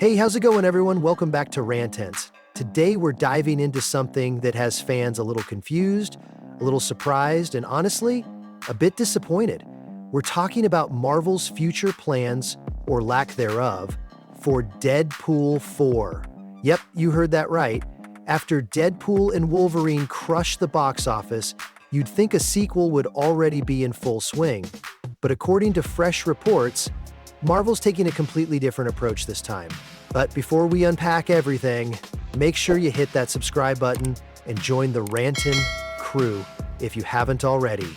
Hey, how's it going, everyone? Welcome back to Rantents. Today, we're diving into something that has fans a little confused, a little surprised, and honestly, a bit disappointed. We're talking about Marvel's future plans, or lack thereof, for Deadpool 4. Yep, you heard that right. After Deadpool and Wolverine crushed the box office, you'd think a sequel would already be in full swing. But according to fresh reports, Marvel's taking a completely different approach this time. But before we unpack everything, make sure you hit that subscribe button and join the Rantin' crew if you haven't already.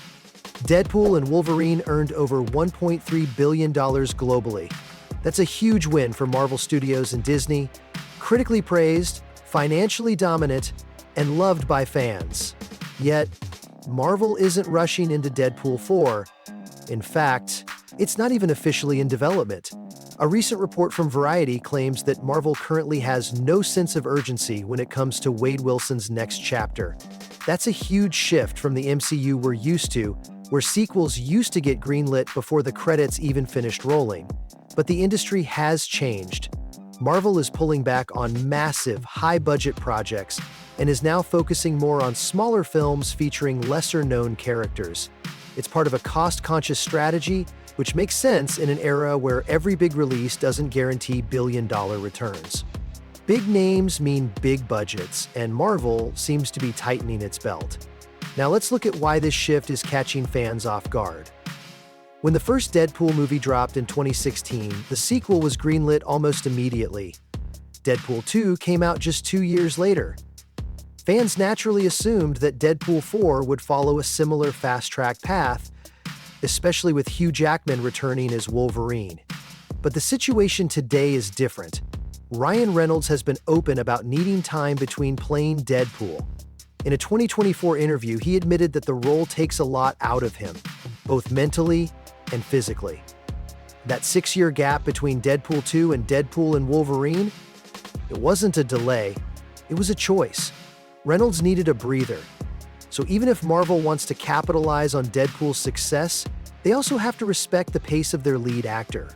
Deadpool and Wolverine earned over $1.3 billion globally. That's a huge win for Marvel Studios and Disney, critically praised, financially dominant, and loved by fans. Yet, Marvel isn't rushing into Deadpool 4. In fact, it's not even officially in development. A recent report from Variety claims that Marvel currently has no sense of urgency when it comes to Wade Wilson's next chapter. That's a huge shift from the MCU we're used to, where sequels used to get greenlit before the credits even finished rolling. But the industry has changed. Marvel is pulling back on massive, high-budget projects and is now focusing more on smaller films featuring lesser-known characters. It's part of a cost-conscious strategy, which makes sense in an era where every big release doesn't guarantee billion-dollar returns. Big names mean big budgets, and Marvel seems to be tightening its belt. Now let's look at why this shift is catching fans off guard. When the first Deadpool movie dropped in 2016, the sequel was greenlit almost immediately. Deadpool 2 came out just 2 years later. Fans naturally assumed that Deadpool 4 would follow a similar fast-track path, especially with Hugh Jackman returning as Wolverine. But the situation today is different. Ryan Reynolds has been open about needing time between playing Deadpool. In a 2024 interview, he admitted that the role takes a lot out of him, both mentally and physically. That 6-year gap between Deadpool 2 and Deadpool and Wolverine, it wasn't a delay, it was a choice. Reynolds needed a breather. So even if Marvel wants to capitalize on Deadpool's success, they also have to respect the pace of their lead actor.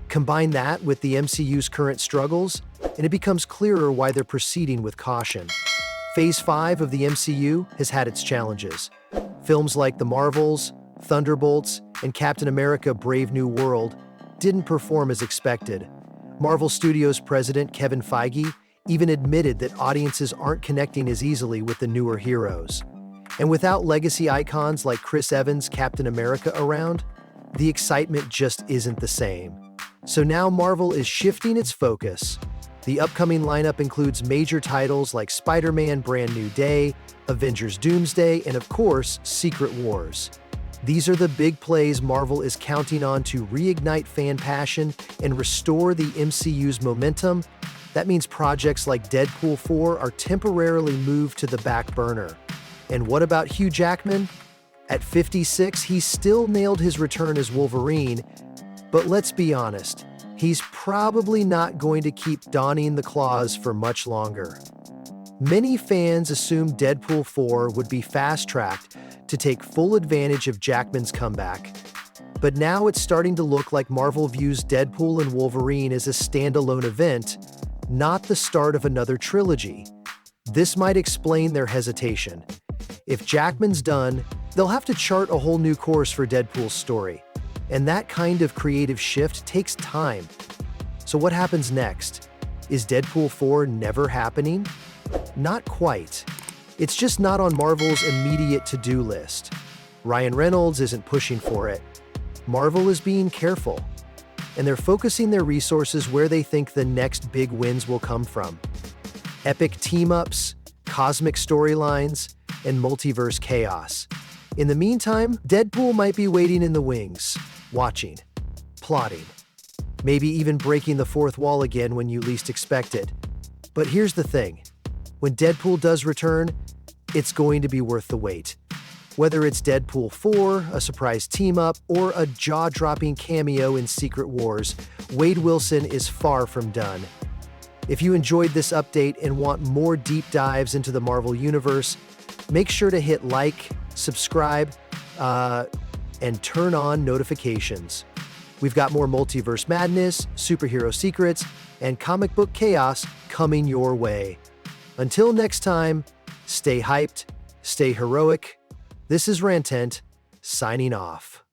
Combine that with the MCU's current struggles, and it becomes clearer why they're proceeding with caution. Phase 5 of the MCU has had its challenges. Films like The Marvels, Thunderbolts, and Captain America: Brave New World didn't perform as expected. Marvel Studios president Kevin Feige even admitted that audiences aren't connecting as easily with the newer heroes. And without legacy icons like Chris Evans' Captain America around, the excitement just isn't the same. So now Marvel is shifting its focus. The upcoming lineup includes major titles like Spider-Man: Brand New Day, Avengers: Doomsday, and of course, Secret Wars. These are the big plays Marvel is counting on to reignite fan passion and restore the MCU's momentum. That means projects like Deadpool 4 are temporarily moved to the back burner. And what about Hugh Jackman? At 56, he still nailed his return as Wolverine, but let's be honest, he's probably not going to keep donning the claws for much longer. Many fans assumed Deadpool 4 would be fast-tracked to take full advantage of Jackman's comeback. But now it's starting to look like Marvel views Deadpool and Wolverine as a standalone event, not the start of another trilogy. This might explain their hesitation. If Jackman's done, they'll have to chart a whole new course for Deadpool's story. And that kind of creative shift takes time. So what happens next? Is Deadpool 4 never happening? Not quite. It's just not on Marvel's immediate to-do list. Ryan Reynolds isn't pushing for it. Marvel is being careful, and they're focusing their resources where they think the next big wins will come from. Epic team-ups, cosmic storylines, and multiverse chaos. In the meantime, Deadpool might be waiting in the wings, watching, plotting, maybe even breaking the fourth wall again when you least expect it. But here's the thing. When Deadpool does return, it's going to be worth the wait. Whether it's Deadpool 4, a surprise team-up, or a jaw-dropping cameo in Secret Wars, Wade Wilson is far from done. If you enjoyed this update and want more deep dives into the Marvel Universe, make sure to hit like, subscribe, and turn on notifications. We've got more multiverse madness, superhero secrets, and comic book chaos coming your way. Until next time, stay hyped, stay heroic. This is Rantent, signing off.